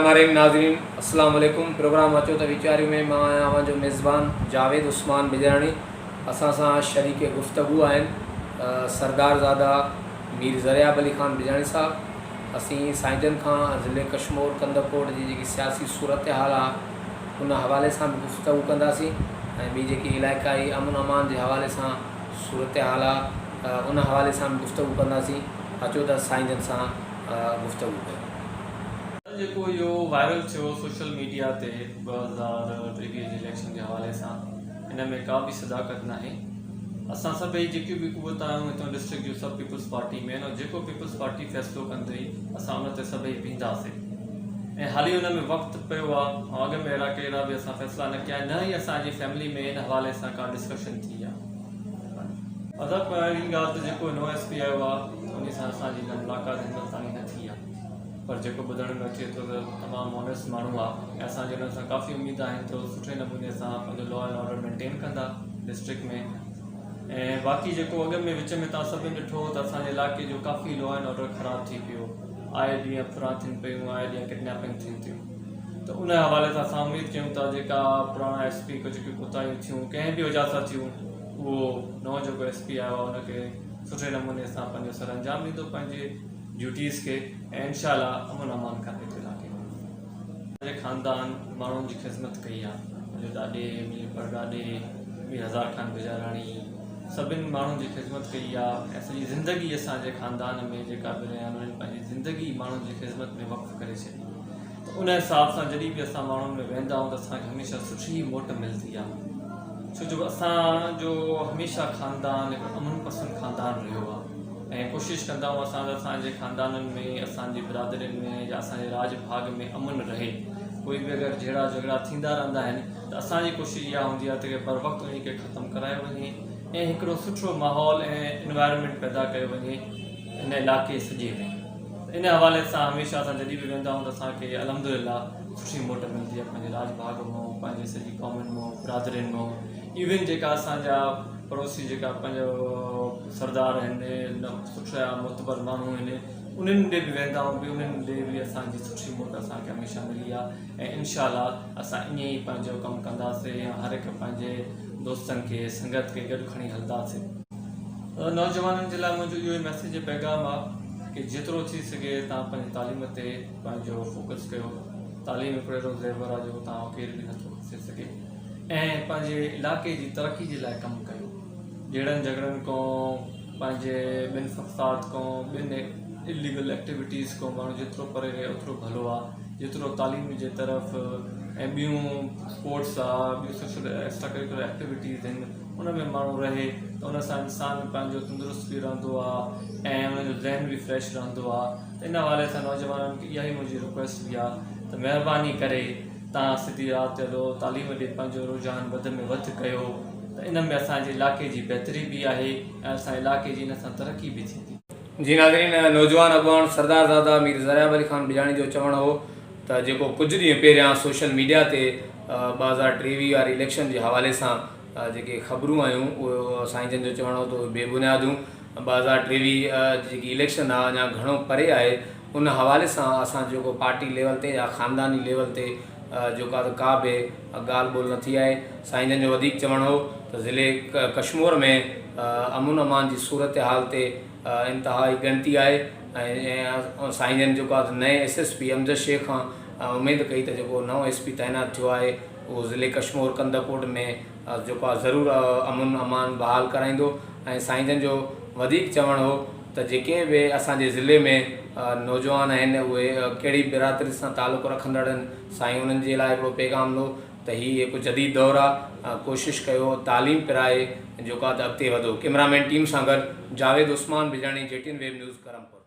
हमारे नाज़रीन अस्सलाम वालेकुम। प्रोग्राम अचो त वीचारियूं में मां आहियां जो मेज़बान जावेद उस्मान बिजरानी। असां सां शरीक गुफ्तगू आहिनि सरदारज़ादा मीर ज़रियाब अली ख़ान बिजरानी साहब। असीं साईंजन खां ज़िले कशमोर कंदकोट जी जेकी सियासी सूरत हाल आहे उन हवाले सां बि गुफ्तगू कंदासीं ऐं ॿी जेकी इलाइक़ाई अमन अमान जे हवाले सां सूरत हाल आहे उन हवाले सां बि गुफ्तगू कंदासीं। अचो त साईंजन सां गुफ्तगू कयूं। जेको इहो वायरल थियो सोशल मीडिया ते 2023 जे इलेक्शन जे हवाले सां इन में का बि सदाकत न आहे। असां सभई जेकियूं बि क़ुवत आहियूं हितां डिस्ट्रिक्ट जूं सभु पीपल्स पार्टी में और जेको पीपल्स पार्टी फ़ैसिलो कंदी असां उन ते सभई बीहंदासीं ऐं हाली उन में वक़्तु पियो आहे। अॻ में अहिड़ा कहिड़ा बि असां फ़ैसिला न कया न ई असांजी फैमिली में इन हवाले सां का डिस्कशन थी आहे। अदब पहिरीं ॻाल्हि त जेको नओं SP आयो आहे उन सां असांजी न मुलाक़ात हिन ताईं न थी आहे, पर जेको ॿुधण में अचे थो त तमामु ऑनेस्ट माण्हू आहे ऐं असांखे हुन सां काफ़ी उमेद आहिनि त सुठे नमूने सां पंहिंजो लॉ एंड ऑर्डर मेंटेन कंदा डिस्ट्रिक्ट में। ऐं बाक़ी जेको अॻ में विच में तव्हां सभिनी ॾिठो त असांजे इलाइक़े जो काफ़ी लॉ एंड ऑर्डर ख़राबु थी पियो, आए ॾींहं फुरा थियनि पियूं, आए ॾींहं किडनैपिंग थियनि थियूं। त उन हवाले सां असां उमेद कयूं था जेका पुराणा SP को जेकी कोताहियूं थियूं कंहिं बि वजह सां थियूं उहो नओं जेको SP आयो आहे उनखे सुठे नमूने सां पंहिंजो सर अंजाम ॾींदो पंहिंजे ड्यूटीज़ के ऐं इंशाअल्लाह अमन अमान करे थो इलाइक़े में। मुंहिंजे ख़ानदान माण्हुनि जी ख़िदमत कई आहे, मुंहिंजे ॾाॾे मुंहिंजे परॾाॾे मीर हज़ार ख़ान बिजराणी सभिनी माण्हुनि जी ख़िदमत कई आहे ऐं सॼी ज़िंदगी असांजे ख़ानदान में जेका बि रहिया आहिनि उन्हनि पंहिंजी ज़िंदगी माण्हुनि जी ख़िदमत में वक़्तु करे छॾी। त उन हिसाब सां जॾहिं बि असां माण्हुनि में वेंदा आहियूं त असांखे हमेशह सुठी मोट मिलंदी आहे, छो जो असांजो हमेशह ख़ानदान हिकिड़ो अमन पसंदि ख़ानदान रहियो आहे ऐं कोशिशि कंदा आहियूं असां असांजे ख़ानदाननि में असांजी बिरादरियुनि में या असांजे राज भाग में अमन रहे। कोई बि अगरि जहिड़ा झगड़ा थींदा रहंदा आहिनि त असांजी कोशिशि इहा हूंदी आहे त बर वक़्तु उन खे ख़तमु करायो वञे ऐं हिकिड़ो सुठो माहौल ऐं इन्वायरमेंट पैदा कयो वञे इन इलाइक़े सॼे में। इन हवाले सां हमेशह असां जॾहिं बि वेंदा आहियूं त असांखे अल्हम्दुलिल्लाह सुठी मोट मिलंदी आहे पंहिंजे राज भाग मां, पंहिंजे सॼी क़ौमुनि मां, बिरादरियुनि मां। इवन जेका असांजा पड़ोसी जेका पंहिंजो सरदार आहिनि सुठा मुतबर माण्हू आहिनि उन्हनि ॾे बि वेंदा आहियूं उन्हनि ॾे बि असांजी सुठी मोट असांखे हमेशह मिली आहे ऐं इंशाअल्लाह असां ईअं ई पंहिंजो कमु कंदासीं ऐं हर हिकु पंहिंजे दोस्तनि खे संगत खे गॾु खणी हलंदासीं। नौजवाननि जे लाइ मुंहिंजो इहो ई मैसेज पैगाम आहे कि जेतिरो थी सघे तव्हां पंहिंजी तालीम ते पंहिंजो फोकस कयो। तालीम हिकिड़ो अहिड़ो ज़ेवर आहे जेको तव्हां केर बि नथो खसे सघे ऐं पंहिंजे इलाइक़े जी तरक़ी जे लाइ कमु कयो। जहिड़नि झगड़नि खां पंहिंजे ॿिनि फ़साद खां ॿिनि इलीगल एक्टिविटीज़ खां माण्हू जेतिरो परे रहे ओतिरो भलो आहे। जेतिरो तालीम जे तरफ़ ऐं ॿियूं स्पोर्ट्स आहे, ॿियूं सोशल एक्स्ट्रा करिकुलर एक्टिविटीज़ आहिनि उन में माण्हू रहे त उन सां इंसानु पंहिंजो तंदुरुस्त बि रहंदो आहे ऐं उनजो ज़हन बि फ्रेश रहंदो आहे। त इन हवाले सां नौजवाननि खे इहा ई मुंहिंजी रिक्वेस्ट बि आहे त महिरबानी करे तव्हां सिधी राति हलो, तालीम ॾे पंहिंजो रुझान वधि में वधि कयो त इन में असांजे इलाइक़े जी बहितरी बि आहे ऐं असांजे इलाइक़े जी इन सां तरक़ी बि थींदी। जी नाज़रीन, नौजवान अॻवान सरदारज़ादा मीर ज़रियाब अली ख़ान बिजरानी जो चवणु हो त जेको कुझु ॾींहं पहिरियां सोशल मीडिया ते 2023 वारी इलेक्शन जे हवाले सां जेके ख़बरूं आयूं उहो साईंजन जो चवणु हो त बेबुनियादूं 2023 जेकी इलेक्शन आहे अञा घणो परे आहे। उन हवाले सां असां जेको पार्टी लेवल ते या ख़ानदानी लेवल ते जेका त का बि ॻाल्हि ॿोल न थी आहे। साईंजन जो वधीक चवणु हो त ज़िले कशमोर में अमन अमान जी सूरत हाल ते इंतिहाई ॻणती आहे ऐं साईंजन जेको आहे नए SSP अमजद शेख खां उमेदु कई त जेको नओं SP तैनात थियो आहे उहो ज़िले कशमोर कंदकोट में जेको आहे ज़रूरु अमन अमान बहाल कराईंदो। ऐं साईंजन जो वधीक चवणु हो त जेके बि असांजे ज़िले में नौजवान आहिनि उहे कहिड़ी बिरादरी सां तालुक़ु रखंदड़ आहिनि, साईं उन्हनि जे लाइ हिकिड़ो पैगाम ॾिनो त हीउ हिकु जदीद दौरु आहे, कोशिशि कयो तालीम पिराए जेको आहे त अॻिते वधो। कैमरामैन टीम सां गॾु Javed Usman Bijrani, JTN web news Karampur.